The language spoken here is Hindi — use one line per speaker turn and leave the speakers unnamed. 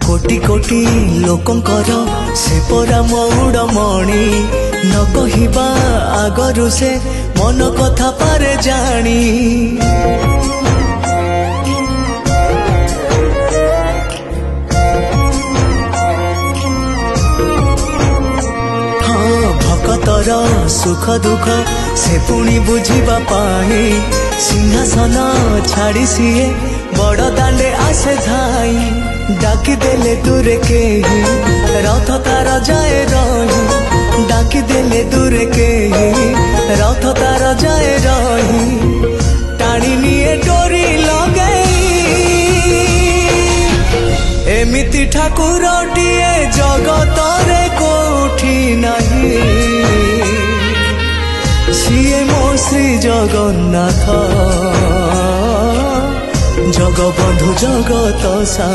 कोटि कोटि लोकंकर से परा मौड़मणि न कहिबा आगरु से मन कथा पारे जानी। भक्तर सुख दुख से पुणी बुझिबा पाई सिंहासन छाड़ी सीए बड़ दांडे आसे धाई। डाकी देले दूरे के ही रथ तार जाए रही। डाकी देले दूरे के ही रथ तार जाए रही। टाणी निए डोरी लगई एमिति ठाकुरटिए जगतरे कोठी नहीं। सिए मो श्री जगन्नाथ जगबंधु जगत सा।